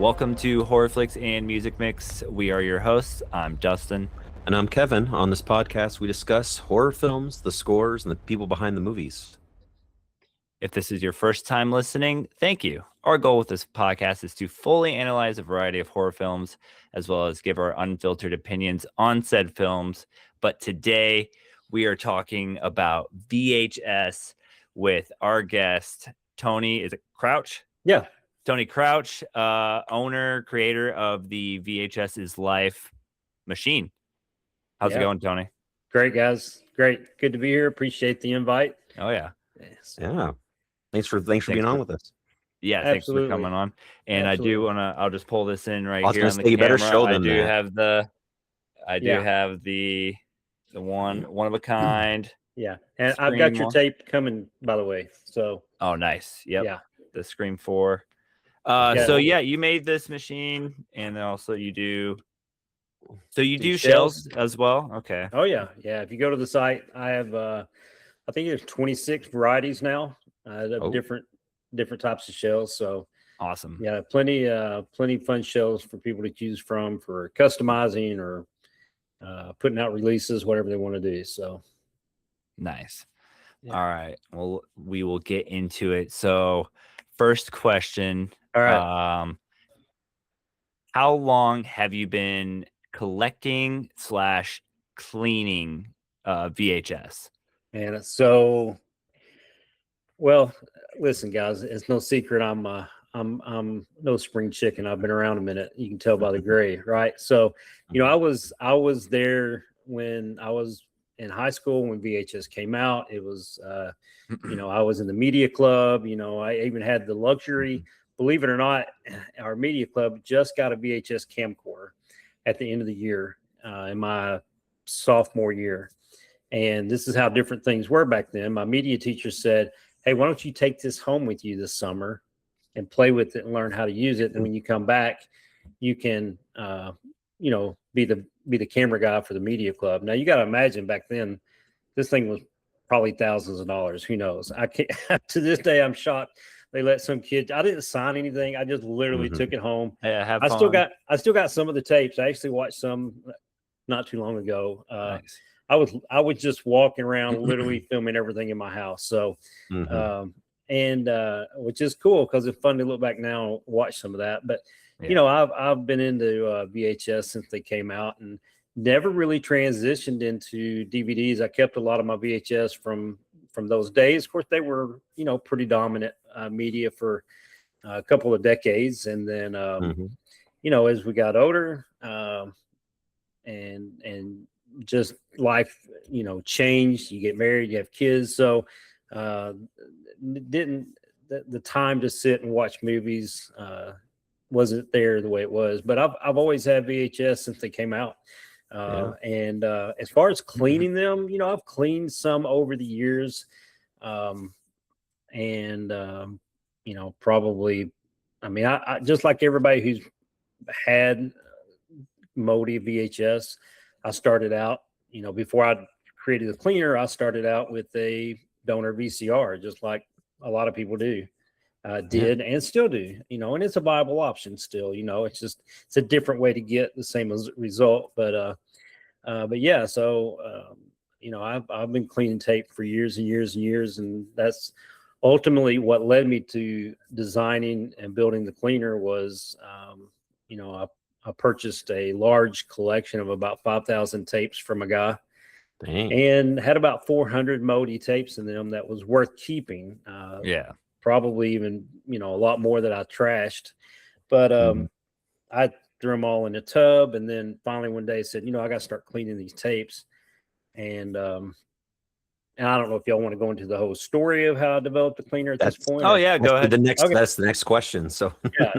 Welcome to Horror Flicks and Music Mix. We are your hosts. I'm Dustin. And I'm Kevin. On this podcast, we discuss horror films, the scores, and the people behind the movies. If this is your first time listening, thank you. Our goal with this podcast is to fully analyze a variety of horror films, as well as give our unfiltered opinions on said films. But today, we are talking about VHS with our guest, Tony. Is it Crouch? Yeah. Tony Crouch, owner, creator of the VHS Is Life machine. How's it going, Tony? Great, guys. Great. Good to be here. Appreciate the invite. Oh, yeah. Yes. Yeah. Thanks for being on with us. Yeah, thanks for coming on. And Absolutely. I do want to, I'll just pull this in right here on the say, you camera. better show them I do have the one of a kind. Yeah. And I've got your tape coming, by the way. So. Oh, nice. Yep. Yeah. The Scream 4. So yeah, you made this machine, and then also you do. So you do shells as well? Okay. Oh yeah, yeah. If you go to the site, I have I think there's 26 varieties now of different types of shells. So awesome. Yeah, plenty fun shells for people to choose from for customizing or putting out releases, whatever they want to do. So nice. Yeah. All right. Well, we will get into it. So first question. All right. How long have you been collecting / cleaning VHS? And so, well, listen, guys, it's no secret. I'm no spring chicken. I've been around a minute. You can tell by the gray, right? So, I was there when I was in high school when VHS came out. It was, I was in the media club. I even had the luxury. Believe it or not, our media club just got a VHS camcorder at the end of the year in my sophomore year. And this is how different things were back then. My media teacher said, hey, why don't you take this home with you this summer and play with it and learn how to use it. And when you come back, you can, be the camera guy for the media club. Now you got to imagine back then, this thing was probably thousands of dollars. Who knows? I can't, to this day, I'm shocked. They let some kids. I didn't sign anything. I just literally took it home. Yeah, I still got some of the tapes. I actually watched some not too long ago. Nice. I was just walking around, literally filming everything in my house. So, which is cool because it's fun to look back now and watch some of that. But I've been into VHS since they came out and never really transitioned into DVDs. I kept a lot of my VHS from those days. Of course, they were, pretty dominant media for a couple of decades. And then, as we got older and just life, changed, you get married, you have kids. So the time to sit and watch movies wasn't there the way it was. But I've always had VHS since they came out. And as far as cleaning them, I've cleaned some over the years. Probably, I just like everybody who's had moldy VHS, I started out, before I created the cleaner, I started out with a donor VCR, just like a lot of people do. Did and still do, and it's a viable option still, it's a different way to get the same result. But yeah, so, I've been cleaning tape for years and years and years. And that's ultimately what led me to designing and building the cleaner was, I purchased a large collection of about 5,000 tapes from a guy. Dang. And had about 400 moldy tapes in them that was worth keeping. Probably even, a lot more that I trashed, but I threw them all in a tub. And then finally one day said, I got to start cleaning these tapes. And I don't know if y'all want to go into the whole story of how I developed the cleaner at this point. Oh yeah, go ahead. That's the next question. So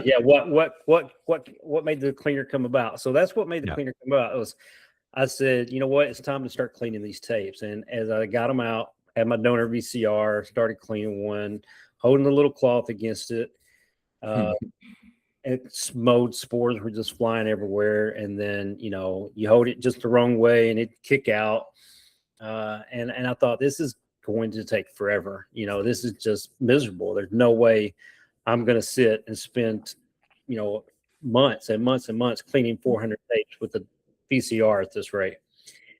yeah. What made the cleaner come about? So that's what made the cleaner come about. It was, I said, it's time to start cleaning these tapes. And as I got them out, had my donor VCR, started cleaning one, holding the little cloth against it. Mold spores were just flying everywhere. And then, you hold it just the wrong way and it'd kick out. And I thought, this is going to take forever. This is just miserable. There's no way I'm going to sit and spend, months and months and months cleaning 400 tapes with a VCR at this rate.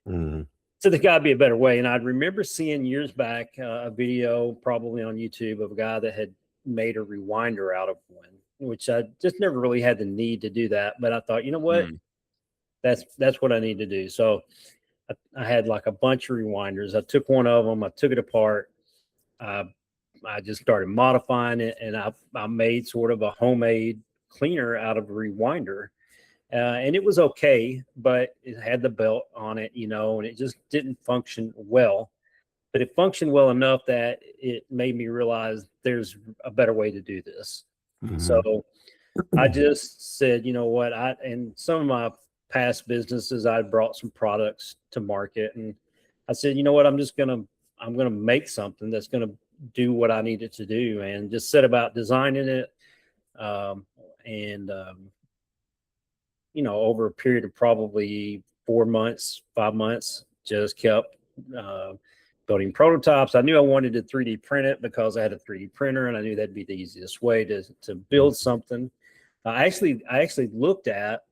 Mm. So there's got to be a better way. And I remember seeing years back a video, probably on YouTube, of a guy that had made a rewinder out of one, which I just never really had the need to do that. But I thought, you know what, that's what I need to do. So I had like a bunch of rewinders. I took one of them, I took it apart. I just started modifying it, and I made sort of a homemade cleaner out of a rewinder. And it was okay, but it had the belt on it, and it just didn't function well. But it functioned well enough that it made me realize there's a better way to do this. Mhm. So I just said, you know what, and some of my past businesses, I brought some products to market, and I said, you know what, I'm gonna make something that's gonna do what I need it to do, and just set about designing it. And over a period of probably 4 months, 5 months, just kept uh, building prototypes. I knew I wanted to 3D print it because I had a 3D printer, and I knew that'd be the easiest way to build something. I actually looked at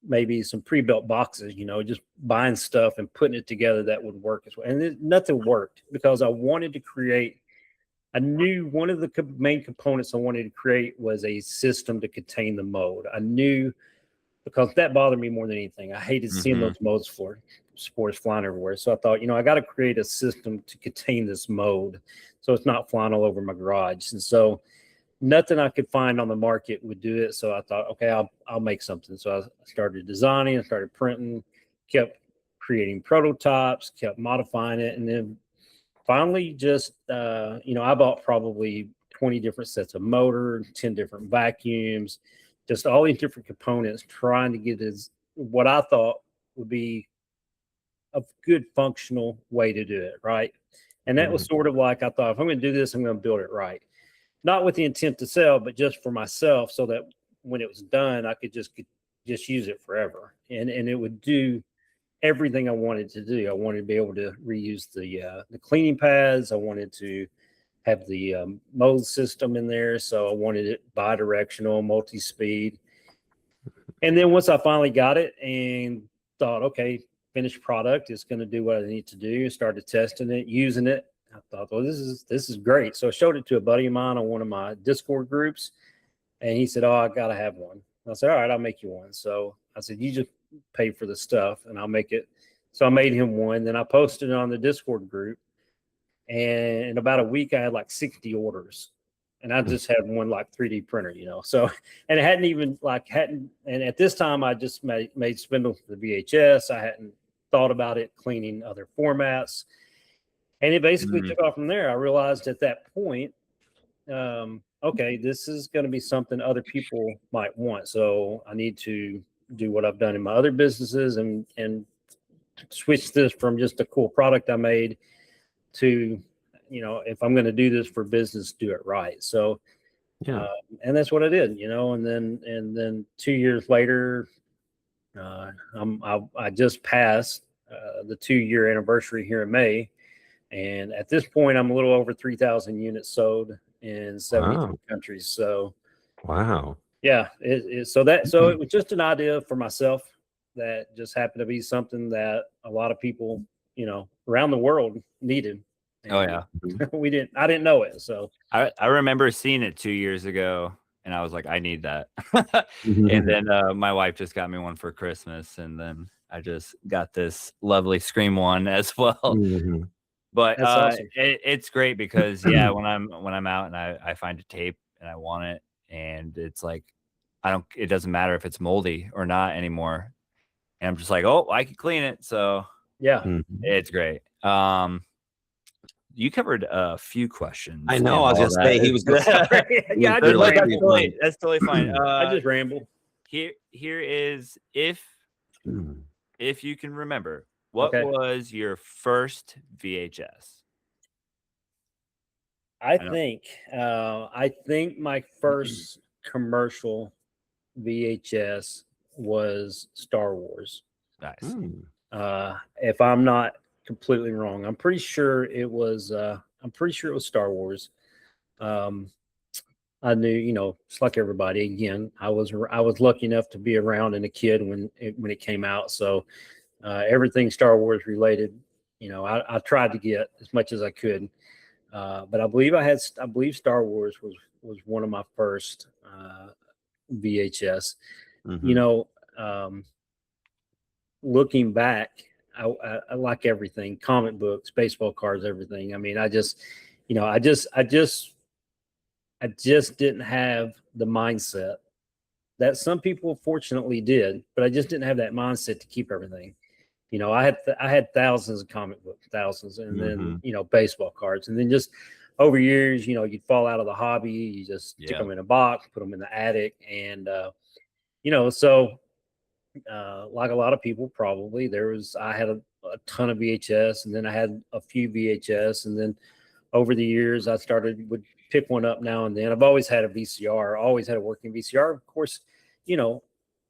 maybe some pre-built boxes, just buying stuff and putting it together that would work as well. And nothing worked because I wanted to create. I knew one of the main components I wanted to create was a system to contain the mold. I knew, because that bothered me more than anything. I hated seeing those mold spores flying everywhere. So I thought, I got to create a system to contain this mold so it's not flying all over my garage. And so nothing I could find on the market would do it. So I thought, okay, I'll make something. So I started designing, I started printing, kept creating prototypes, kept modifying it, and then finally just I bought probably 20 different sets of motor, 10 different vacuums, just all these different components, trying to get what I thought would be a good functional way to do it, right? And that was sort of like, I thought, if I'm going to do this, I'm going to build it right, not with the intent to sell, but just for myself, so that when it was done, I could just use it forever, and it would do everything I wanted to do. I wanted to be able to reuse the cleaning pads. I wanted to have the mold system in there, so I wanted it bi-directional, multi-speed. And then once I finally got it and thought, okay, finished product, it's going to do what I need to do, started testing it, using it. I thought, well, this is great. So I showed it to a buddy of mine on one of my Discord groups, and he said, oh, I got to have one. I said, all right, I'll make you one. So I said, you just pay for the stuff and I'll make it. So I made him one. Then I posted it on the Discord group. And in about a week, I had like 60 orders. And I just had one like 3D printer, So, and it and at this time, I just made spindles for the VHS. I hadn't thought about it cleaning other formats. And it basically took off from there. I realized at that point, okay, this is going to be something other people might want. So I need to do what I've done in my other businesses and switch this from just a cool product I made to, if I'm going to do this for business, do it right. So, Yeah. And that's what I did, and then 2 years later, I just passed the 2-year anniversary here in May. And at this point, I'm a little over 3,000 units sold in 73 countries. So, wow. Yeah. So it was just an idea for myself that just happened to be something that a lot of people, around the world needed. And Oh yeah. I didn't know it. So I remember seeing it 2 years ago, and I was like, I need that. And then my wife just got me one for Christmas, and then I just got this lovely Scream one as well. But that's awesome. it's great because when I'm out and I find a tape and I want it, and it's like it doesn't matter if it's moldy or not anymore. And I'm just like, oh, I can clean it. So Yeah. it's great. You covered a few questions. I know. I was gonna say he was. Yeah, that's totally fine. I just ramble. Here is if you can remember, what was your first VHS? I think my first commercial VHS was Star Wars. Nice. If I'm not completely wrong, I'm pretty sure it was Star Wars. I knew, it's like everybody. Again, I was lucky enough to be around and a kid when it came out. So everything Star Wars related, I tried to get as much as I could. But I believe Star Wars was one of my first VHS. You Mm-hmm. know, um, looking back, I like everything: comic books, baseball cards, everything. I mean, I just didn't have the mindset that some people fortunately did, but I just didn't have that mindset to keep everything. I had thousands of comic books, thousands, and then Mm-hmm. baseball cards, and then just over years, you'd fall out of the hobby. You just stick Yeah. them in a box, put them in the attic, and so like a lot of people, probably I had a ton of VHS, and then I had a few VHS, and then over the years, would pick one up now and then. I've always had a VCR, always had a working VCR. Of course, you know,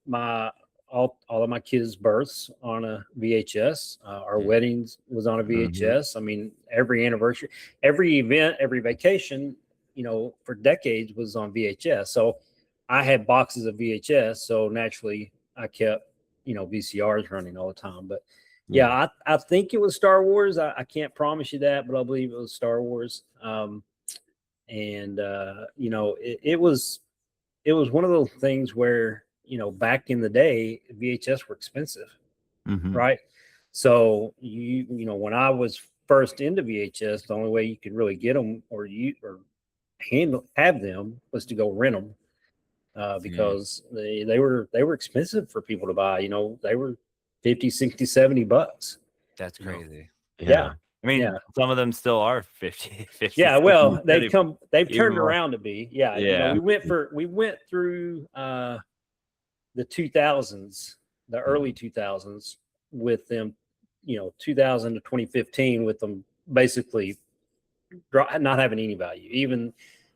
my all of my kids' births on a VHS. Our weddings was on a Mm-hmm. VHS. I mean, every anniversary, every event, every vacation, for decades was on VHS. So I had boxes of VHS. So naturally, I kept VCRs running all the time. But yeah, I think it was Star Wars. I can't promise you that, but I believe it was Star Wars. And it was one of those things where back in the day, VHS were expensive, Mm-hmm. right? So when I was first into VHS, the only way you could really get them or have them was to go rent them. Because they were expensive for people to buy. They were 50, 60, $70. That's You know? crazy. Yeah. I mean, Yeah. some of them still are 50, 50. Yeah. Well, they've even turned more. around to be. Yeah. Yeah. We went through the 2000s, the early 2000s with them, 2000 to 2015 with them basically not having any value.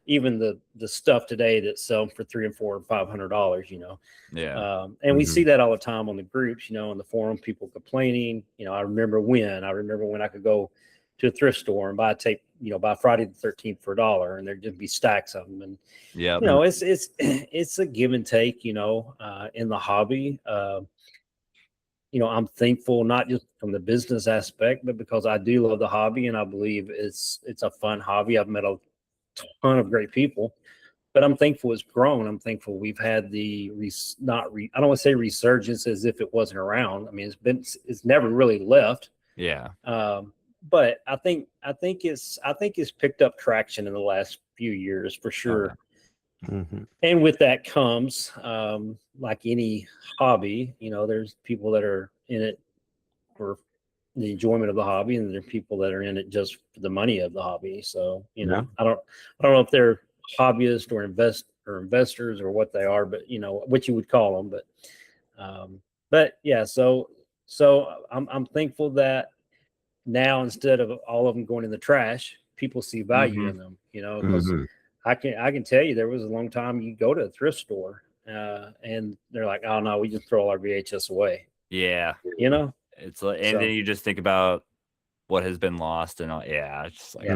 Even the stuff today that sell for $300 and $400 and $500, Yeah. and we see that all the time on the groups, on the forum, people complaining. I remember when I could go to a thrift store and buy a tape, buy Friday the 13th for $1, and there'd just be stacks of them. And Yeah. it's a give and take, in the hobby. I'm thankful not just from the business aspect, but because I do love the hobby and I believe it's a fun hobby. I've met a ton of great people, but I'm thankful it's grown. I'm thankful we've had the I don't want to say resurgence as if it wasn't around. I mean, it's never really left. Yeah. But I think it's picked up traction in the last few years for sure. Mm-hmm. And with that comes, like any hobby, there's people that are in it for the enjoyment of the hobby, and there are people that are in it just for the money of the hobby. So, I don't know if they're hobbyists or investors or what they are, but what you would call them. But yeah, so I'm thankful that now instead of all of them going in the trash, people see value in them, because Mm-hmm. I can tell you there was a long time you go to a thrift store and they're like, oh no, we just throw all our VHS away. Yeah. It's like, and then you just think about what has been lost and all. Yeah. It's just like,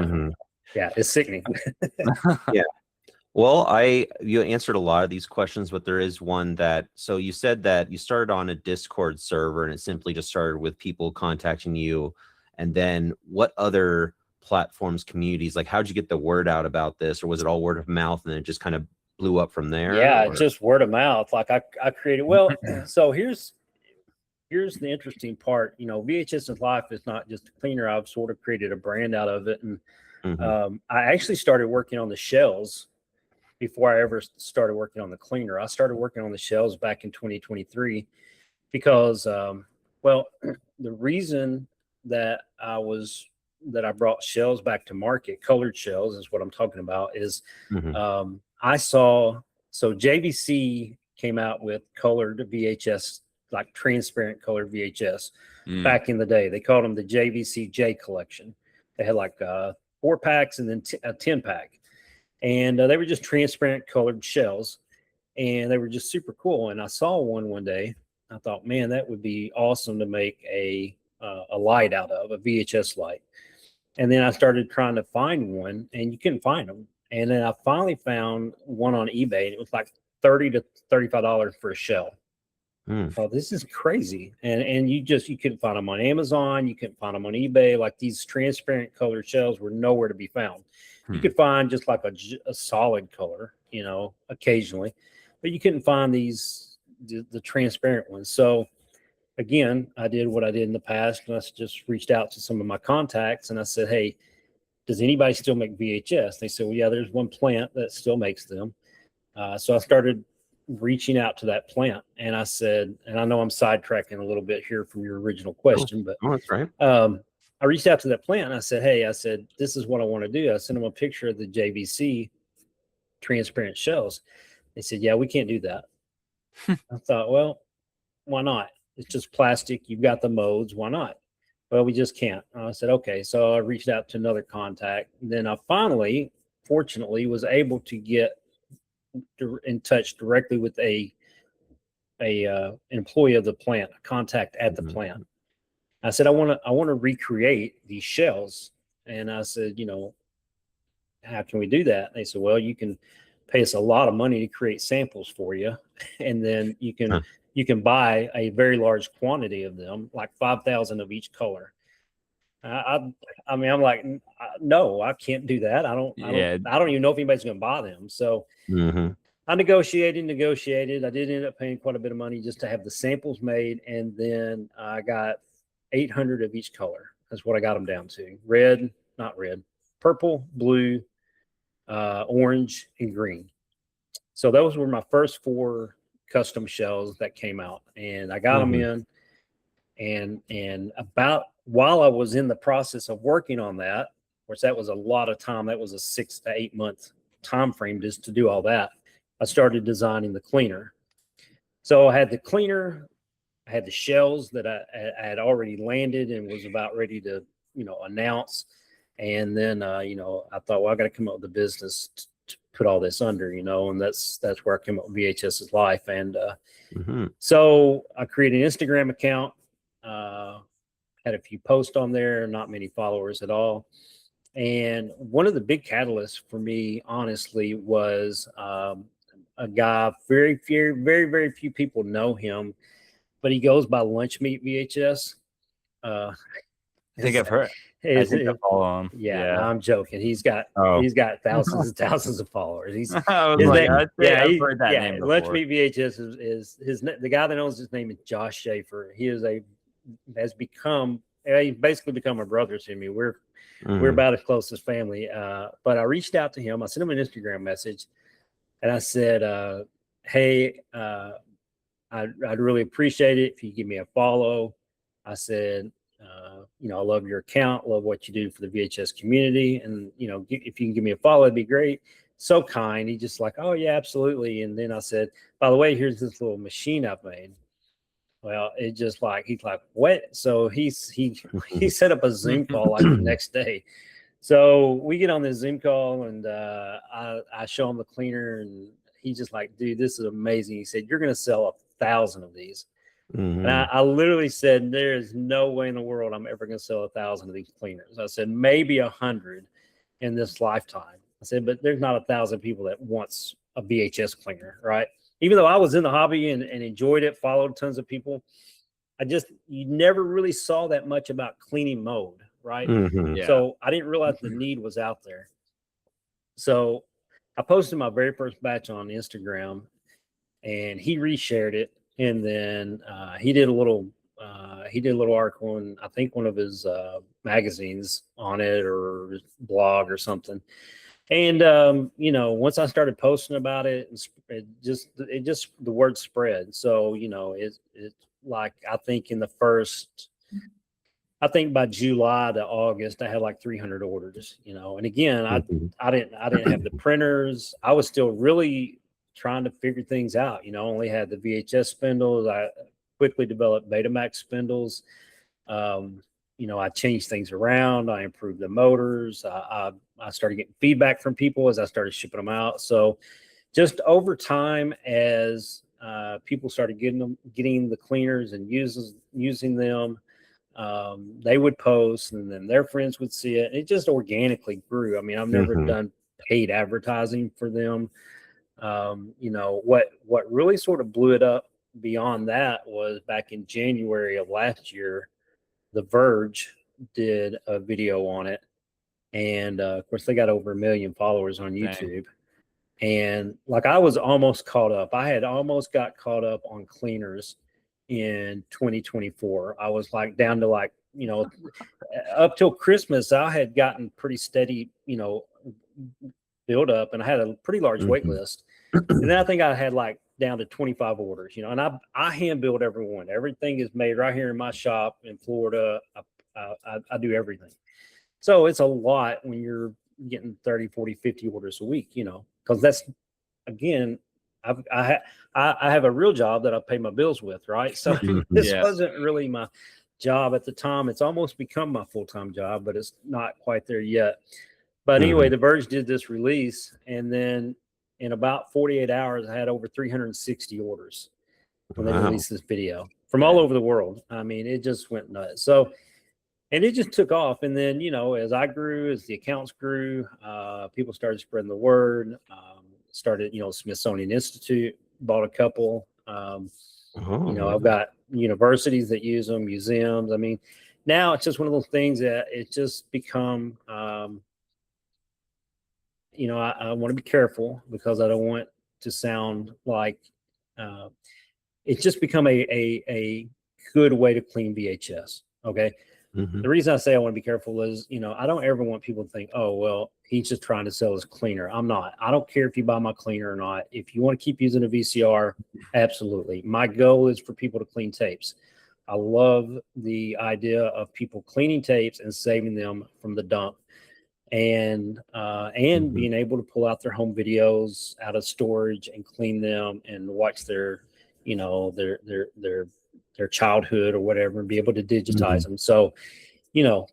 yeah, it's sickening. Yeah. Well, you answered a lot of these questions, but there is one so you said that you started on a Discord server and it simply just started with people contacting you. And then what other platforms, communities, like how'd you get the word out about this? Or was it all word of mouth and then it just kind of blew up from there? Yeah, just word of mouth. Like I created, well, so here's the interesting part. VHS Is Life is not just a cleaner. I've sort of created a brand out of it. And I actually started working on the shells before I ever started working on the cleaner. I started working on the shells back in 2023 because, well, the reason that I brought shells back to market, colored shells is what I'm talking about, is I saw, so JVC came out with colored VHS, like transparent colored VHS back in the day. They called them the JVC J collection. They had like 4 packs and then a 10 pack. And they were just transparent colored shells, and they were just super cool. And I saw one day. I thought, man, that would be awesome to make a light out of, a VHS light. And then I started trying to find one, and you couldn't find them. And then I finally found one on eBay, and it was like $30 to $35 for a shell. Oh, this is crazy. And you couldn't find them on Amazon. You couldn't find them on eBay. Like these transparent colored shells were nowhere to be found. You could find just like a solid color, occasionally, but you couldn't find the transparent ones. So again, I did what I did in the past, and I just reached out to some of my contacts and I said, hey, does anybody still make VHS? They said, well, yeah, there's one plant that still makes them. So I started reaching out to that plant, and I said, and I know I'm sidetracking a little bit here from your original question, but that's right. I reached out to that plant and I said, hey, this is what I want to do. I sent them a picture of the JVC transparent shells. They said, yeah, we can't do that. I thought, well, why not? It's just plastic. You've got the modes. Why not? Well, we just can't. I said, okay. So I reached out to another contact. And then I finally, fortunately, was able to get in touch directly with a employee of the plant, a contact at the plant. I said, I want to recreate these shells. And I said, how can we do that? And they said, well, you can pay us a lot of money to create samples for you. And then you can buy a very large quantity of them, like 5,000 of each color. I mean, I'm like, no, I can't do that. I don't even know if anybody's going to buy them. So I negotiated. I did end up paying quite a bit of money just to have the samples made. And then I got 800 of each color. That's what I got them down to. Purple, blue, orange, and green. So those were my first 4 custom shells that came out, and I got them in. And about while I was in the process of working on that, which that was a lot of time, that was a 6 to 8 month time frame just to do all that, I started designing the cleaner. So I had the cleaner, I had the shells that I had already landed and was about ready to, announce. And then, I thought, well, I got to come up with a business to put all this under, and that's where I came up with VHS Is Life. And so I created an Instagram account, had a few posts on there, not many followers at all. And one of the big catalysts for me, honestly, was a guy, very few people know him, but he goes by Lunch Meat VHS. I think I've heard. I think I follow him. Yeah. No, I'm joking. He's got thousands and thousands of followers. I've heard that name before. Lunch Meat VHS is the guy that owns his name is Josh Schaefer. He's basically become a brother to me. We're about as close as family. But I reached out to him. I sent him an Instagram message, and I said, hey, I'd really appreciate it if you give me a follow. I said, I love your account, love what you do for the VHS community. And, if you can give me a follow, it'd be great. So kind. He just like, oh yeah, absolutely. And then I said, by the way, here's this little machine I've made. Well, it just like, he's like, what? So he set up a Zoom call like the next day. So we get on this Zoom call, and I show him the cleaner, and he's just like, dude, this is amazing. He said, you're going to sell 1,000 of these. And I literally said, there is no way in the world I'm ever going to sell 1,000 of these cleaners. I said, maybe 100 in this lifetime. I said, but there's not 1,000 people that wants a VHS cleaner, right? Even though I was in the hobby and enjoyed it, followed tons of people, you never really saw that much about cleaning mode, right? Yeah. So I didn't realize the need was out there. So I posted my very first batch on Instagram, and he reshared it. And then he did a little article in, I think, one of his magazines on it, or his blog or something. And once I started posting about it, it just the word spread. So it's like, I think by July to August, I had like 300 orders. And again, I didn't have the printers. I was still really trying to figure things out. Only had the VHS spindles. I quickly developed Betamax spindles. I changed things around. I improved the motors. I started getting feedback from people as I started shipping them out. So just over time, as people started getting the cleaners and using them, they would post, and then their friends would see it. It just organically grew. I mean, I've never done paid advertising for them. You know, what really sort of blew it up beyond that was back in January of last year, The Verge did a video on it. And of course, they got over 1 million followers on YouTube. And like I was almost caught up. I had almost got caught up on cleaners in 2024. I was like down to like, you know, up till Christmas, I had gotten pretty steady, you know, build up, and I had a pretty large wait list. And then I think I had like down to 25 orders, you know, and I hand build everyone. Everything is made right here in my shop in Florida. I do everything. So it's a lot when you're getting 30, 40, 50 orders a week, you know, because that's, again, I have a real job that I pay my bills with, right? So this wasn't really my job at the time. It's almost become my full-time job, but it's not quite there yet. But anyway, The Verge did this release, and then in about 48 hours, I had over 360 orders when they released this video from all over the world. I mean, it just went nuts. So, and it just took off. And then, you know, as I grew, as the accounts grew, people started spreading the word. Started, you know, Smithsonian Institute bought a couple. You know, I've got universities that use them, museums. I mean, now it's just one of those things that it's just become, you know, I want to be careful because I don't want to sound like it's just become a good way to clean VHS. Okay. The reason I say I want to be careful is, you know, I don't ever want people to think, oh, well, he's just trying to sell his cleaner. I'm not. I don't care if you buy my cleaner or not. If you want to keep using a VCR, absolutely. My goal is for people to clean tapes. I love the idea of people cleaning tapes and saving them from the dump, and being able to pull out their home videos out of storage and clean them and watch their, you know, their childhood or whatever, and be able to digitize them. So, you know,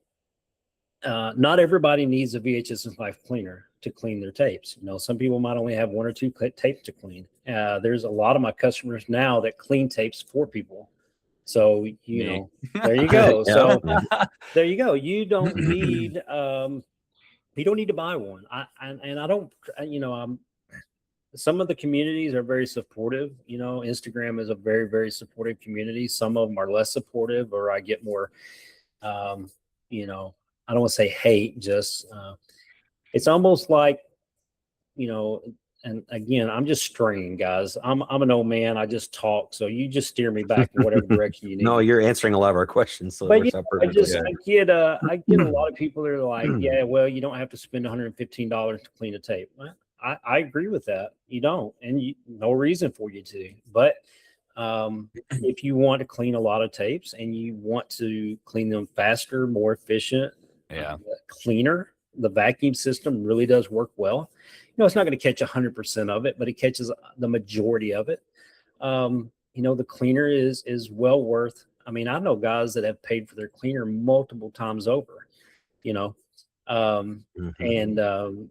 not everybody needs a VHS Is Life cleaner to clean their tapes. You know, some people might only have 1 or 2 tapes to clean. There's a lot of my customers now that clean tapes for people. So, you know, there you go. So there you go. You don't need to buy one. I don't, you know, some of the communities are very supportive. You know, Instagram is a very, very supportive community. Some of them are less supportive, or I get more, you know, I don't want to say hate, just it's almost like, you know, and again, I'm just straying, guys. I'm an old man. I just talk. So you just steer me back in whatever direction you need. No, you're answering a lot of our questions. So but yeah, I get a lot of people that are like, yeah, well, you don't have to spend $115 to clean a tape. Well, I agree with that. You don't, and no reason for you to. But if you want to clean a lot of tapes and you want to clean them faster, more efficient, cleaner, the vacuum system really does work well. You know, it's not going to catch 100% of it, but it catches the majority of it. You know, the cleaner is well worth. I mean, I know guys that have paid for their cleaner multiple times over. You know, and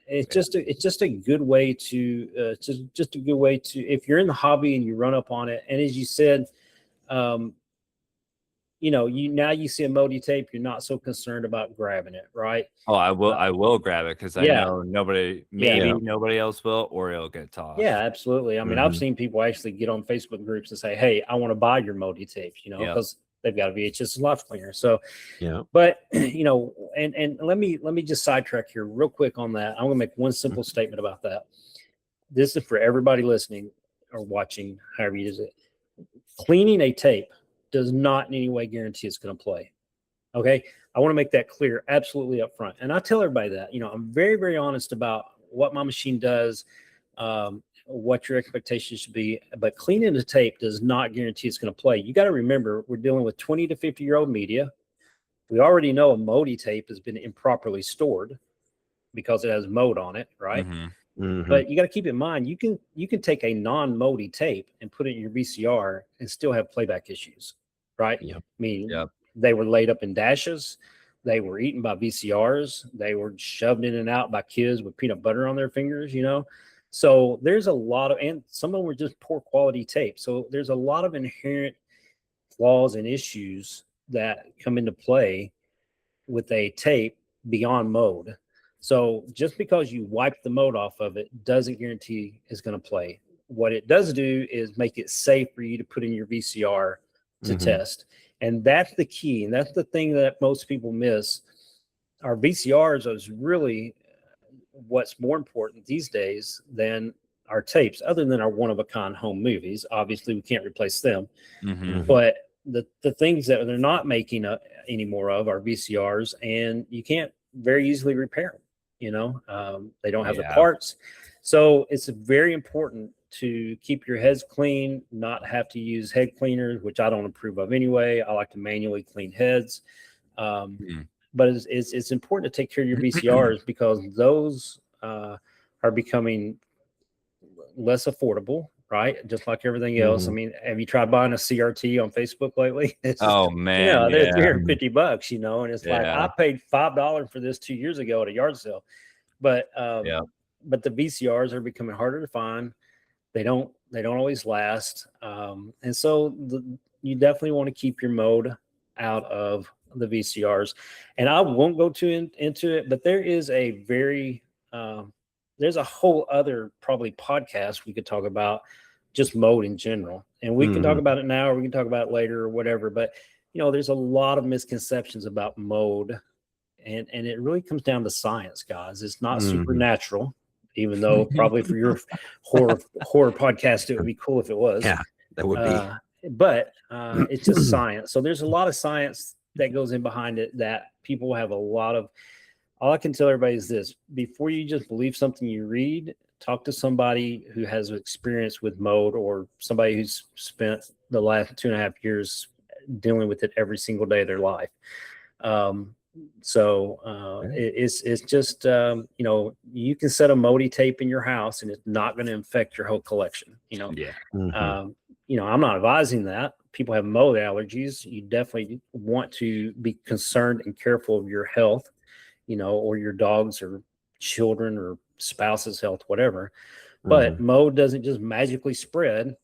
it's just a good way to just a good way to, if you're in the hobby and you run up on it. And as you said, you know, you see a Modi tape, you're not so concerned about grabbing it, right? Oh, I will grab it because I know nobody else will, or it'll get tossed. Yeah, absolutely. I mean, I've seen people actually get on Facebook groups and say, hey, I want to buy your Modi tape, you know, because they've got a VHS Life cleaner. So, but you know, and let me just sidetrack here real quick on that. I'm going to make one simple statement about that. This is for everybody listening or watching, however you use it. Cleaning a tape does not in any way guarantee it's going to play. Okay. I want to make that clear, absolutely up front. And I tell everybody that, you know, I'm very, very honest about what my machine does, what your expectations should be. But cleaning the tape does not guarantee it's going to play. You got to remember, we're dealing with 20 to 50-year-old media. We already know a Modi tape has been improperly stored because it has mode on it, right? But you got to keep in mind, you can take a non-Modi tape and put it in your VCR and still have playback issues, right? I mean, they were laid up in dashes, they were eaten by VCRs, they were shoved in and out by kids with peanut butter on their fingers, you know. So there's a lot of, and some of them were just poor quality tape. So there's a lot of inherent flaws and issues that come into play with a tape beyond mode. So just because you wipe the mode off of it doesn't guarantee it's going to play. What it does do is make it safe for you to put in your VCR to test. And that's the key. And that's the thing that most people miss. Our VCRs is really what's more important these days than our tapes, other than our one-of-a-kind home movies. Obviously, we can't replace them. But the things that they're not making any more of are VCRs, and you can't very easily repair them. You know, they don't have the parts. So it's very important to keep your heads clean, not have to use head cleaners, which I don't approve of anyway. I like to manually clean heads. But it's important to take care of your VCRs because those are becoming less affordable, right? Just like everything else. I mean, have you tried buying a CRT on Facebook lately? It's just, Oh man, you know, they're $350, you know, and it's like Yeah. I paid $5 for this 2 years ago at a yard sale. But but the VCRs are becoming harder to find. They don't always last. And so you definitely want to keep your mode out of the VCRs. And I won't go too into it, but there is a very there's a whole other probably podcast we could talk about just mode in general. And we can talk about it now, or we can talk about it later or whatever. But you know, there's a lot of misconceptions about mode. And it really comes down to science, guys. It's not supernatural, even though probably for your horror podcast, it would be cool if it was. Yeah, that would be. But it's just science. So there's a lot of science that goes in behind it that people have a lot of. All I can tell everybody is this: before you just believe something you read, talk to somebody who has experience with mode, or somebody who's spent the last 2.5 years dealing with it every single day of their life. It's just you know, you can set a Modi tape in your house and it's not going to infect your whole collection. You know, you know, I'm not advising that. People have mold allergies. You definitely want to be concerned and careful of your health, you know, or your dogs or children or spouse's health, whatever. But mold doesn't just magically spread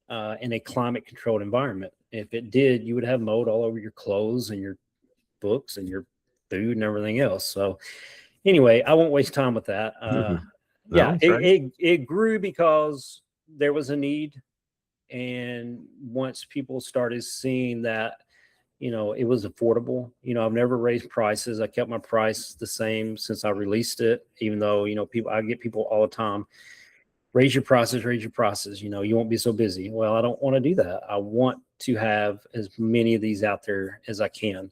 in a climate controlled environment. If it did, you would have mold all over your clothes and your books and your food and everything else. So anyway, I won't waste time with that. It grew because there was a need. And once people started seeing that, you know, it was affordable. You know, I've never raised prices. I kept my price the same since I released it, even though, you know, I get people all the time, raise your prices, you know, you won't be so busy. Well, I don't want to do that. I want to have as many of these out there as I can.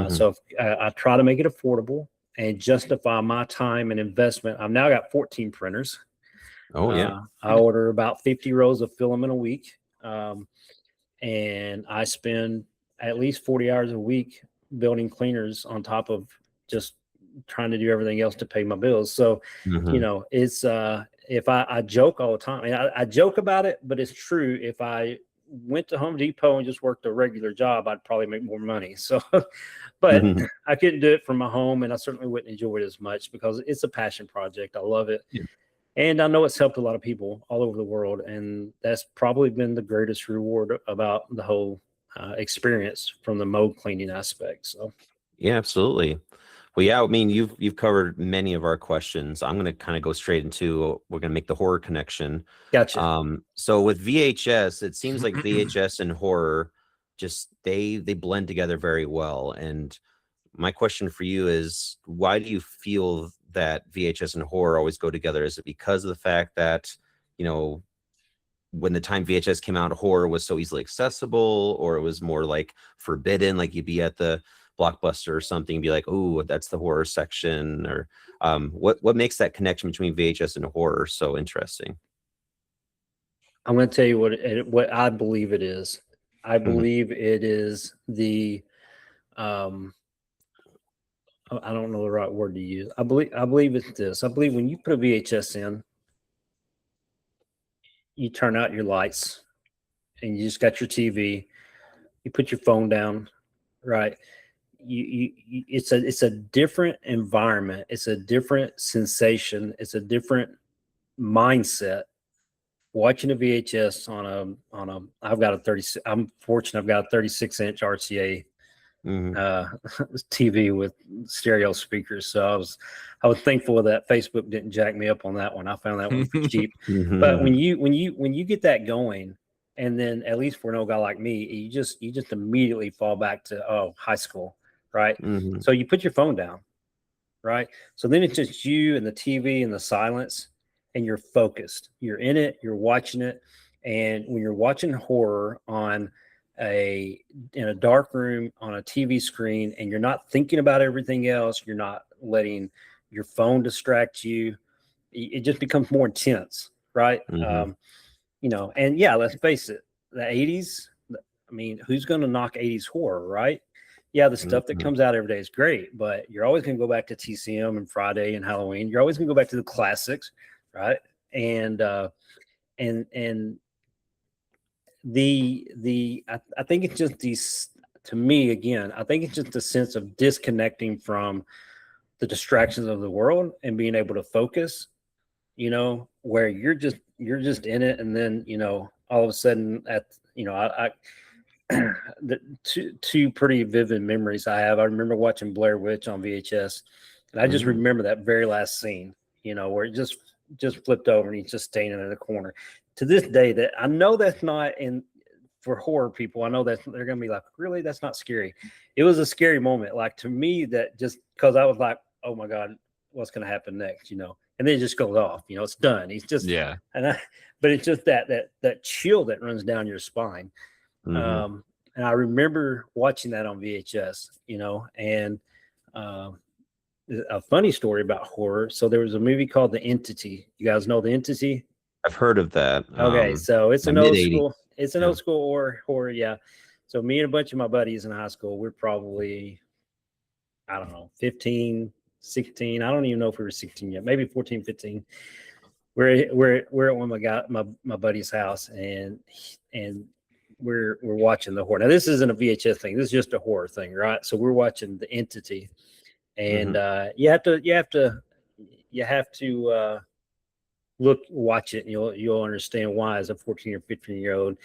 So I try to make it affordable and justify my time and investment. I've now got 14 printers. I order about 50 rows of filament a week. And I spend at least 40 hours a week building cleaners on top of just trying to do everything else to pay my bills. So, you know, it's, if I joke all the time, and I joke about it, but it's true. If I went to Home Depot and just worked a regular job, I'd probably make more money. So, but I couldn't do it from my home, and I certainly wouldn't enjoy it as much because it's a passion project. I love it. And I know it's helped a lot of people all over the world. And that's probably been the greatest reward about the whole experience from the mold cleaning aspect. So, yeah, absolutely. Well, yeah, I mean, you've covered many of our questions. I'm going to kind of go straight into, we're going to make the horror connection. Gotcha. So with VHS, it seems like VHS and horror just, they blend together very well. And my question for you is, why do you feel that VHS and horror always go together? Is it because of the fact that, you know, when the time VHS came out, horror was so easily accessible, or it was more like forbidden, like you'd be at the Blockbuster or something and be like, oh, that's the horror section? Or what makes that connection between VHS and horror so interesting? I'm going to tell you what I believe it is. I believe it is the I don't know the right word to use. I believe it's this. I believe when you put a VHS in, you turn out your lights and you just got your TV, you put your phone down, right? It's a different environment. It's a different sensation. It's a different mindset. Watching a VHS on a I've got a 30. I'm fortunate. I've got a 36-inch RCA TV with stereo speakers. So I was thankful that Facebook didn't jack me up on that one. I found that one for cheap. But when you get that going, and then at least for an old guy like me, you just immediately fall back to high school, right? So you put your phone down, right? So then it's just you and the TV and the silence, and you're focused. You're in it. You're watching it. And when you're watching horror in a dark room on a TV screen, and you're not thinking about everything else, you're not letting your phone distract you, it just becomes more intense, right? You know, and yeah, let's face it, the 80s, I mean, who's going to knock 80s horror, right? Yeah, the stuff that comes out every day is great, but you're always going to go back to TCM and Friday and Halloween. You're always going to go back to the classics, right? And I think it's just these, to me, again, I think it's just a sense of disconnecting from the distractions of the world and being able to focus, you know, where you're just in it. And then, you know, all of a sudden I the two pretty vivid memories I have. I remember watching Blair Witch on VHS, and I just remember that very last scene, you know, where it just flipped over and he's just standing in the corner. To this day, that I know that's not in for horror people. I know that they're going to be like, really, that's not scary. It was a scary moment, like to me, that just because I was like, oh my God, what's going to happen next, you know? And then it just goes off, you know, it's done. He's just but it's just that chill that runs down your spine. And I remember watching that on VHS, you know, and a funny story about horror. So there was a movie called The Entity. You guys know The Entity? I've heard of that. Okay, so it's an old school. It's an old school horror. Yeah. So me and a bunch of my buddies in high school, we're probably, I don't know, 15, 16. I don't even know if we were 16 yet. Maybe 14, 15. We're at one of my buddy's house, and we're watching the horror. Now this isn't a VHS thing. This is just a horror thing, right? So we're watching The Entity, and you have to watch it, and you'll understand why. As a 14 or 15-year-old,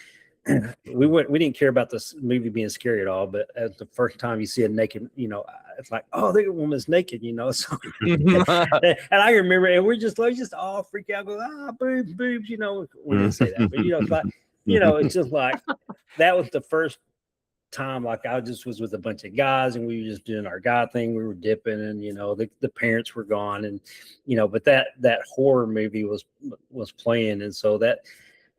we didn't care about this movie being scary at all. But as the first time you see a naked, you know, it's like, oh, the woman's naked, you know. So and I remember, and we just all freak out, go, boobs, you know. We didn't say that, but you know, it's like, you know, it's just like that was the first time, like I just was with a bunch of guys and we were just doing our guy thing. We were dipping, and you know, the parents were gone, and you know, but that horror movie was playing, and so that,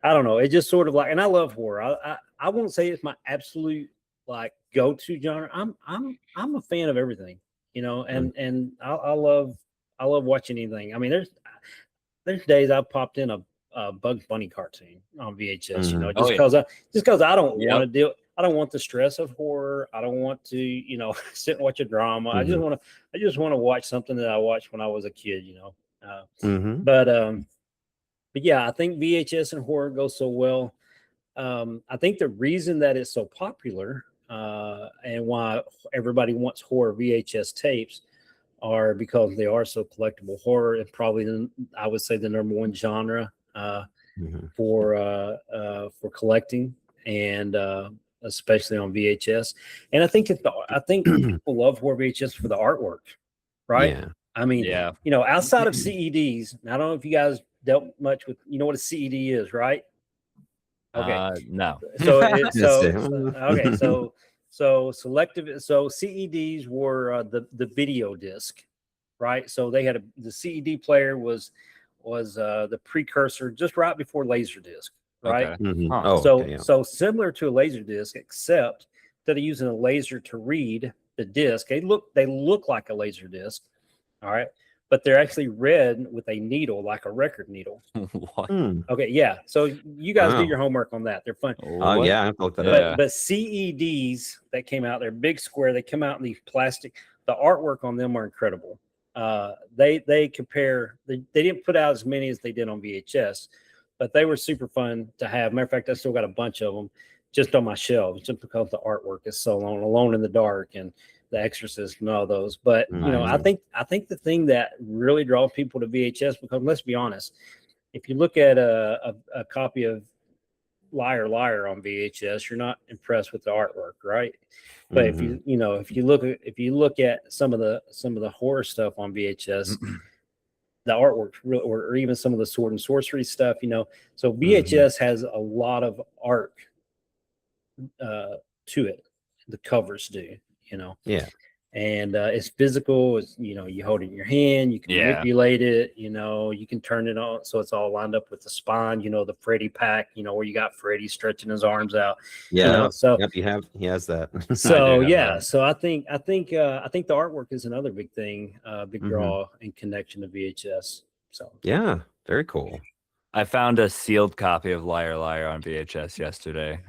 I don't know, it just sort of like, and I love horror. I won't say it's my absolute like go-to genre. I'm a fan of everything, you know, and I love watching anything. I mean, there's days I've popped in a Bugs Bunny cartoon on VHS, you know, just because I don't want to deal. I don't want the stress of horror. I don't want to, you know, sit and watch a drama. I just want to watch something that I watched when I was a kid, you know. But yeah, I think VHS and horror go so well. I think the reason that it's so popular and why everybody wants horror VHS tapes are because they are so collectible. Horror is probably, I would say, the number one genre for collecting, and especially on VHS. And I think people love horror VHS for the artwork, right? Yeah. I mean, you know, outside of CEDs, I don't know if you guys dealt much with, you know what a CED is, right? Okay. No. So selective. So CEDs were the video disc, right? So they had the CED player was the precursor just right before Laserdisc, right? Okay. So similar to a Laserdisc, except instead of using a laser to read the disc, they look like a Laserdisc, all right, but they're actually read with a needle, like a record needle. What? Okay, yeah. So you guys do your homework on that. They're fun. Oh yeah, I've looked that up. But CEDs that came out, they're big square. They come out in these plastic. The artwork on them are incredible. They compare. They didn't put out as many as they did on VHS, but they were super fun to have. Matter of fact, I still got a bunch of them just on my shelf, just because the artwork is so long. Alone in the Dark and The Exorcist and all those. But you know, I think the thing that really draws people to VHS, because let's be honest, if you look at a copy of Liar Liar on VHS, you're not impressed with the artwork, right? But if you look at some of the horror stuff on VHS, the artwork really, or even some of the sword and sorcery stuff, so VHS has a lot of art to it. The covers do, Yeah. and it's physical. It's, you hold it in your hand, you can manipulate it, you can turn it on so it's all lined up with the spine, the Freddy pack, where you got Freddy stretching his arms out. So he has that. so yeah, so I think the artwork is another big thing, big draw and connection to VHS. So yeah, very cool. I found a sealed copy of Liar Liar on VHS yesterday.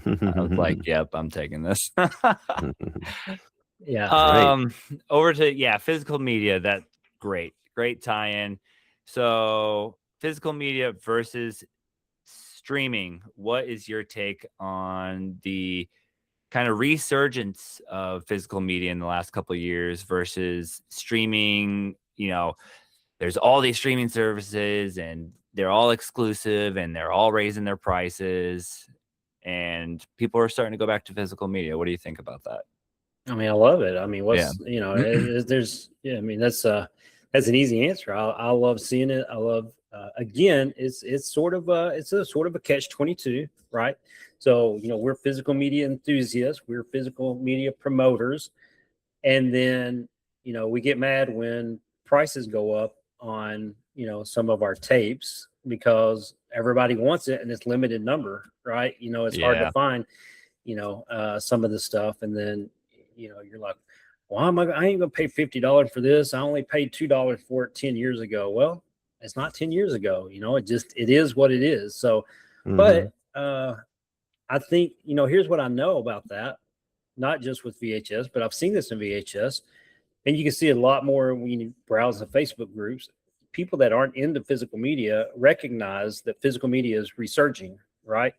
I was like, yep, I'm taking this. Yeah. Over to physical media. That great tie-in. So physical media versus streaming. What is your take on the kind of resurgence of physical media in the last couple of years versus streaming? There's all these streaming services and they're all exclusive and they're all raising their prices, and people are starting to go back to physical media. What do you think about that? I mean, I love it. I mean, that's an easy answer. I love seeing it. I love, again, it's sort of a catch-22, right? So, we're physical media enthusiasts, we're physical media promoters. And then, we get mad when prices go up on, some of our tapes because everybody wants it and it's limited number, right? It's hard to find, some of the stuff. And then, you're like, well, I ain't gonna pay $50 for this. I only paid $2 for it 10 years ago. Well, it's not 10 years ago. It is what it is. So, but I think, here's what I know about that, not just with VHS, but I've seen this in VHS, and you can see a lot more when you browse the Facebook groups. People that aren't into physical media recognize that physical media is resurging, right?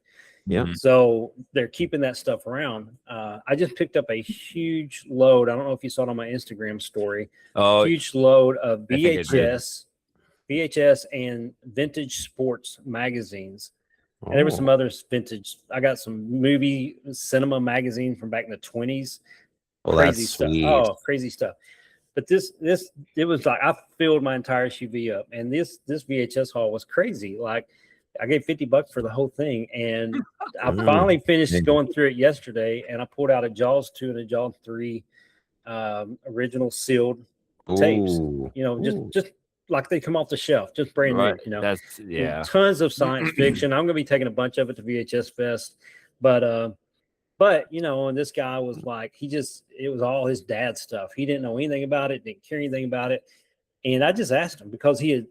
Yeah. So they're keeping that stuff around. I just picked up a huge load. I don't know if you saw it on my Instagram story. Huge load of VHS and vintage sports magazines. And there were some other vintage. I got some movie cinema magazine from back in the 20s. Crazy stuff. Oh, crazy stuff. But it was like I filled my entire SUV up, and this VHS haul was crazy. Like, I gave $50 for the whole thing, and I finally finished going through it yesterday, and I pulled out a Jaws 2 and a Jaws 3 original sealed tapes. Just like they come off the shelf, just brand new. That's tons of science fiction. I'm gonna be taking a bunch of it to VHS Fest, but and this guy was like, it was all his dad's stuff. He didn't know anything about it, didn't care anything about it. And I just asked him because he had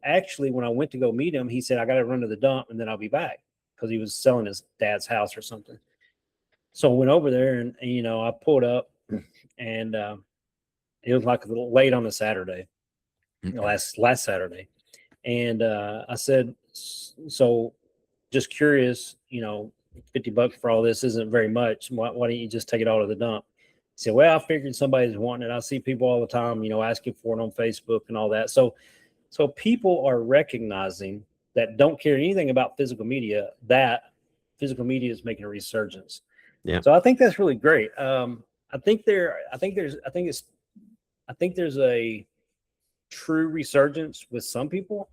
actually, when I went to go meet him, he said, I got to run to the dump and then I'll be back, because he was selling his dad's house or something. So I went over there and I pulled up, and it was like a little late on a Saturday, last Saturday. And I said, so just curious, $50 for all this isn't very much. Why don't you just take it all to the dump? He said, well, I figured somebody's wanting it. I see people all the time, asking for it on Facebook and all that. So people are recognizing that don't care anything about physical media, that physical media is making a resurgence. Yeah. So I think that's really great. I think there's a true resurgence with some people,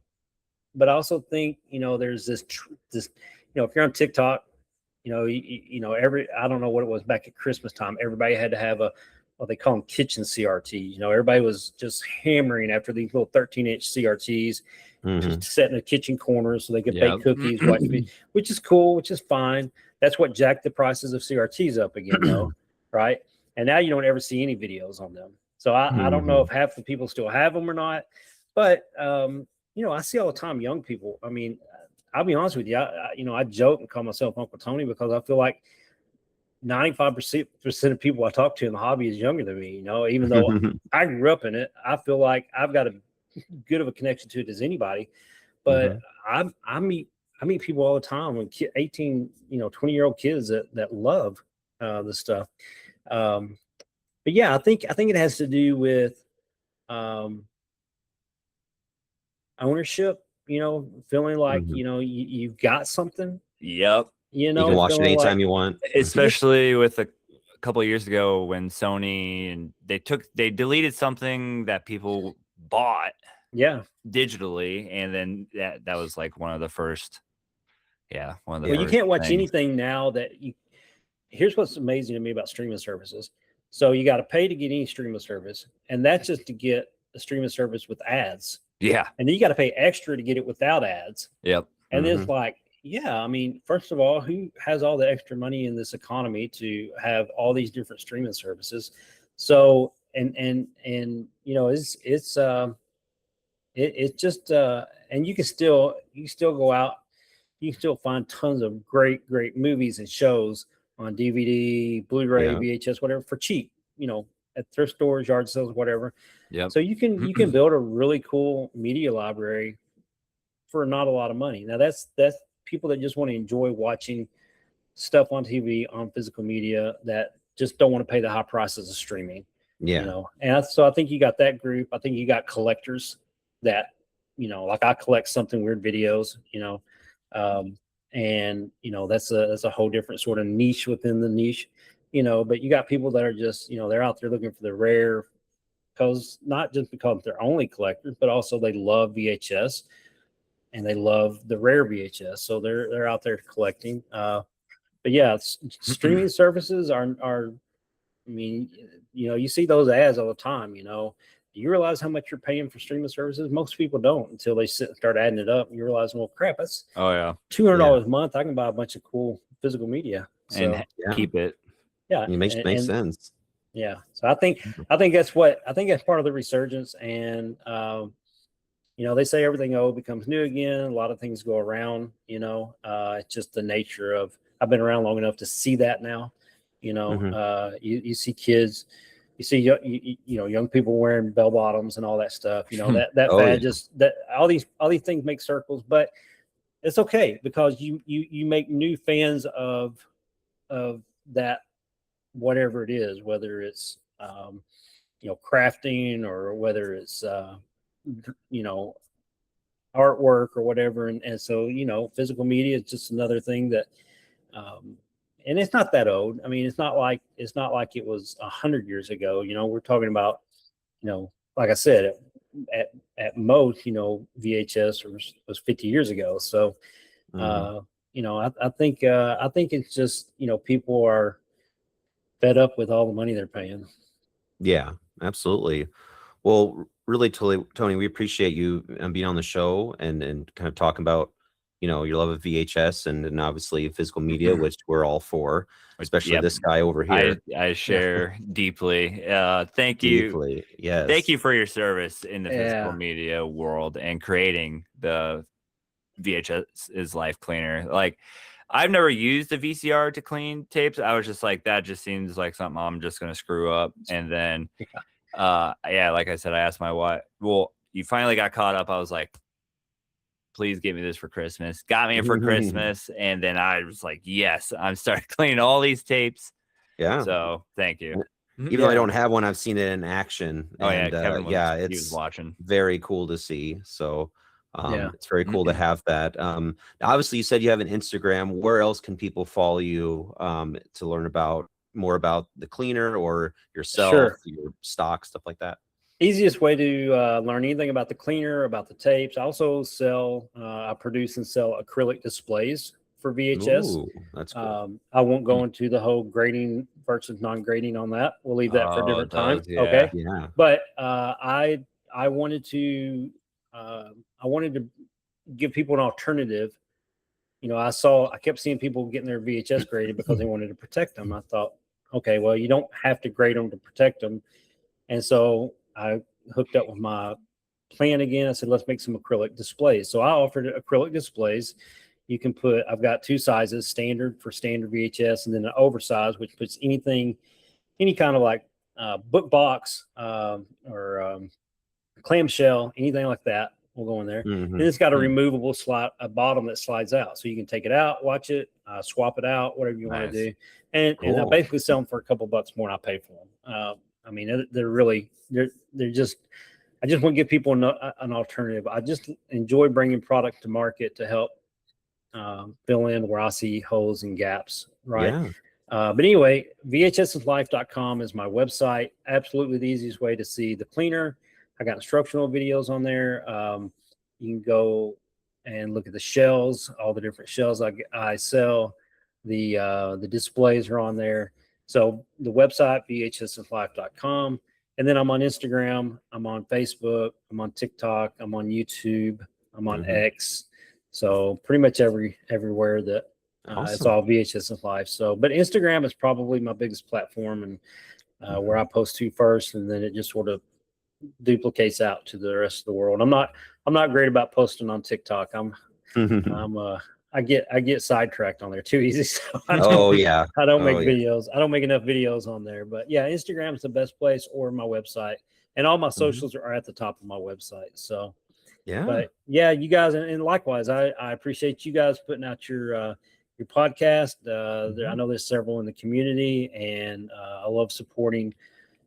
but I also think, there's this, if you're on TikTok, I don't know what it was back at Christmas time. Everybody had to have what they call them kitchen CRTs. Everybody was just hammering after these little 13-inch CRTs, just set in the kitchen corner so they could bake cookies, which is cool, which is fine. That's what jacked the prices of CRTs up again, though, right? And now you don't ever see any videos on them. So I don't know if half the people still have them or not, but I see all the time young people. I mean, I'll be honest with you. I joke and call myself Uncle Tony because I feel like 95% of people I talk to in the hobby is younger than me. Even though I grew up in it, I feel like I've got a good of a connection to it as anybody. But I meet people all the time with 18, 20-year-old kids that love the stuff. But yeah, I think it has to do with ownership. Feeling like you've got something Yep. You You know, can watch it feeling anytime like, you want. Especially with a couple of years ago when Sony and they deleted something that people bought yeah. digitally, and then that was like one of the first Well, you first can't watch things. anything now that you. Here's what's amazing to me about streaming services. So you got to pay to get any streaming service, and that's just to get a streaming service with ads. Yeah. And then you got to pay extra to get it without ads. Yep. And it's like, yeah, I mean, first of all, who has all the extra money in this economy to have all these different streaming services? So, and you know, it's just and you can still go out, you can still find tons of great movies and shows on DVD, Blu-ray, Yeah. VHS, whatever, for cheap, you know, at thrift stores, yard sales, whatever. Yep. So you can build a really cool media library for not a lot of money. Now that's people that just want to enjoy watching stuff on TV, on physical media, that just don't want to pay the high prices of streaming. Yeah. You know, and so I think you got that group. I think you got collectors that, you know, like I collect something weird videos, you know, and you know that's a whole different sort of niche within the niche, you know. But you got people that are just, you know, they're out there looking for the rare, because not just because they're only collectors, but also they love VHS and they love the rare VHS, so they're out there collecting. But yeah, streaming services are. I mean, you know, you see those ads all the time. You know, do you realize how much you're paying for streaming services? Most people don't until they start adding it up. And you realize, well, crap, that's Oh yeah. $200 a month. I can buy a bunch of cool physical media. So And keep it. yeah, It makes sense. Yeah, so I think that's part of the resurgence, and you know, they say everything old becomes new again. A lot of things go around. You know, it's just the nature of. I've been around long enough to see that now. You know, you see kids, you see you know, young people wearing bell bottoms and all that stuff. You know, that fad just that all these things make circles, but it's okay because you make new fans of that, whatever it is, whether it's you know, crafting, or whether it's you know, artwork or whatever. And so, you know, physical media is just another thing that and it's not that old. I mean, it's not like it was 100 years ago. You know, we're talking about, you know, like I said, at most, you know, VHS was 50 years ago. So you know, I think it's just, you know, people are fed up with all the money they're paying. Yeah, absolutely. Well, really, Tony, we appreciate you being on the show and kind of talking about, you know, your love of VHS and obviously physical media, which we're all for, especially this guy over here. I share deeply. Thank Deeply, you. yes. Thank you for your service in the physical media world and creating the VHS Is Life cleaner. Like, I've never used a VCR to clean tapes. I was just like, that just seems like something I'm just going to screw up. And then, like I said, I asked my wife, well, you finally got caught up. I was like, please give me this for Christmas. Got me it for Christmas. And then I was like, yes, I'm starting cleaning all these tapes. Yeah. So thank you. Even though I don't have one, I've seen it in action. Oh, and, Kevin was, it's he was watching. very cool to see. So it's very cool Mm-hmm. to have that. Obviously, you said you have an Instagram. Where else can people follow you to learn more about the cleaner or yourself, your stock, stuff like that? Easiest way to learn anything about the cleaner, about the tapes. I also sell, I produce and sell acrylic displays for VHS. Ooh, that's cool. I won't go into the whole grading versus non-grading on that. We'll leave that for a different time. Yeah. Okay. Yeah. But I wanted to give people an alternative. You know, I kept seeing people getting their VHS graded because they wanted to protect them. I thought, okay, well, you don't have to grade them to protect them. And so I hooked up with my plan again. I said, let's make some acrylic displays. So I offered acrylic displays. You can I've got two sizes, standard for standard VHS, and then an oversized, which puts any kind of like book box or clamshell, anything like that will go in there. And it's got a removable a bottom that slides out. So you can take it out, watch it, swap it out, whatever you want to do. And I basically sell them for a couple bucks more than I pay for them. I mean, they're just, I just want to give people an alternative. I just enjoy bringing product to market to help fill in where I see holes and gaps, right? Yeah. But anyway, VHSislife.com is my website. Absolutely the easiest way to see the cleaner. I got instructional videos on there. You can go and look at the shells, all the different shells I sell. The displays are on there. So the website, VHSislife.com. And then I'm on Instagram, I'm on Facebook, I'm on TikTok, I'm on YouTube, I'm on X. So pretty much everywhere that it's all VHS Is Life. So, but Instagram is probably my biggest platform, and where I post to first, and then it just sort of duplicates out to the rest of the world. I'm not great about posting on TikTok. I get sidetracked on there too easy. So I don't make videos. I don't make enough videos on there. But yeah, Instagram is the best place, or my website, and all my socials are at the top of my website. So yeah, but yeah, you guys, and likewise, I appreciate you guys putting out your podcast. I know there's several in the community, and I love supporting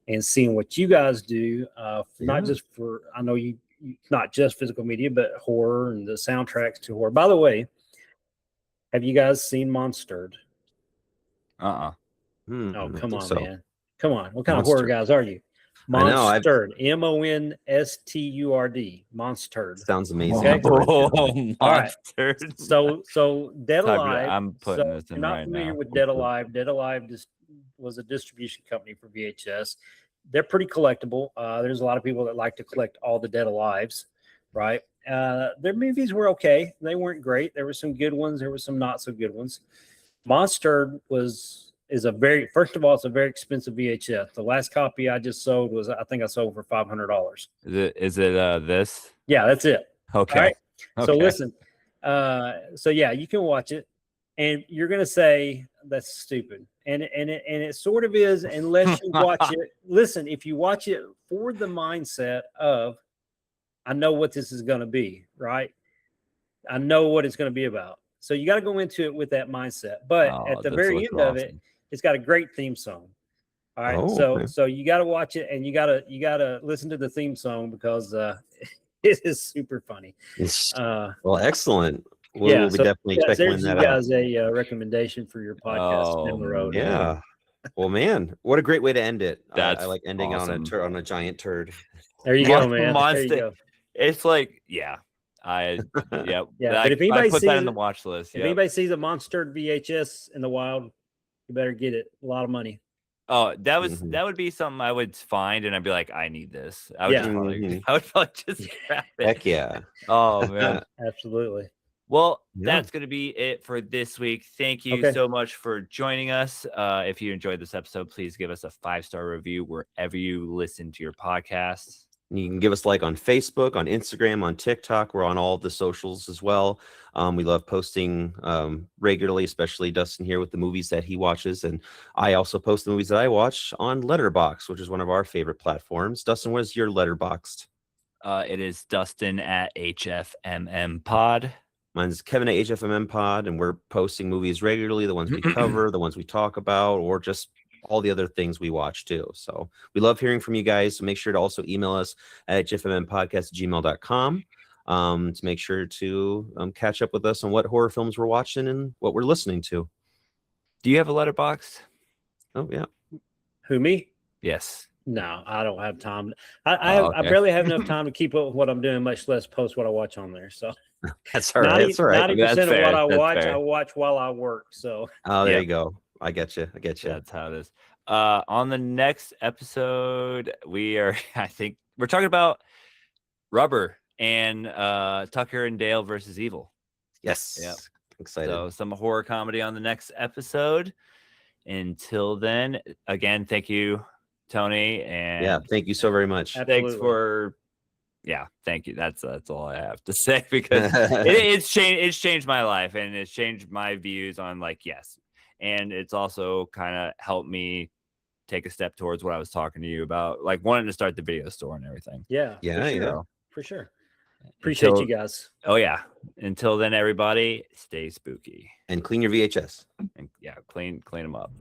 and seeing what you guys do. Not just for, I know you not just physical media, but horror and the soundtracks to horror. By the way, have you guys seen Monstered? Oh, come on, man. Come on. What kind of horror guys are you? Monstered. Monstered. Monstered. Sounds amazing. Okay? All right. So Dead Alive. I'm putting this in right now. You're not familiar with Dead Alive. Dead Alive was a distribution company for VHS. They're pretty collectible. There's a lot of people that like to collect all the Dead Alives, right? Their movies were okay. They weren't great. There were some good ones. There were some not so good ones. Monstered is a very expensive VHS. The last copy I just sold I think I sold for $500. Is it this? Yeah, that's it. Okay. All right. Okay. So listen, so yeah, you can watch it, and you're gonna say that's stupid, and it sort of is unless you watch it. Listen, if you watch it for the mindset of, I know what this is gonna be, right? I know what it's gonna be about. So you got to go into it with that mindset. But at the very end of it, it's got a great theme song. All right. So you got to watch it, and you got to listen to the theme song, because it is super funny. Well, excellent. We'll be definitely checking that out. There's you guys a recommendation for your podcast down the road. Yeah. Well, man, what a great way to end it. I like ending awesome. on a giant turd. There you go, man. There you go. It's like, but if anybody put that in the watch list. If anybody sees a Monstered VHS in the wild, you better get it. A lot of money. Oh, that would be something I would find, and I'd be like, I need this. I would probably just grab it. Heck yeah. Oh man. Absolutely. Well, that's going to be it for this week. Thank you so much for joining us. If you enjoyed this episode, please give us a 5-star review wherever you listen to your podcasts. You can give us a like on Facebook, on Instagram, on TikTok. We're on all of the socials as well. We love posting regularly, especially Dustin here with the movies that he watches. And I also post the movies that I watch on Letterboxd, which is one of our favorite platforms. Dustin, what is your Letterboxd? It is Dustin at HFMM Pod. Mine's Kevin at HFMM Pod, and we're posting movies regularly, the ones we cover, the ones we talk about, or just all the other things we watch too. So we love hearing from you guys. So make sure to also email us at hfmmpodcast@gmail.com to make sure to catch up with us on what horror films we're watching and what we're listening to. Do you have a Letterboxd? Oh, yeah. Who, me? Yes. No, I don't have time. I barely have enough time to keep up with what I'm doing, much less post what I watch on there. So that's all right. 90% of what I watch while I work. So there you go. I get you. That's how it is. On the next episode, I think we're talking about Rubber and Tucker and Dale versus Evil. Yes. Yeah. Excited. So some horror comedy on the next episode. Until then, again, thank you, Tony. And thank you so very much. Thanks for thank you. That's all I have to say, because it's changed my life, and it's changed my views on and it's also kind of helped me take a step towards what I was talking to you about, like wanting to start the video store and everything. Yeah. For sure. Appreciate you guys. Oh yeah. Until then, everybody, stay spooky and clean your VHS. And clean them up.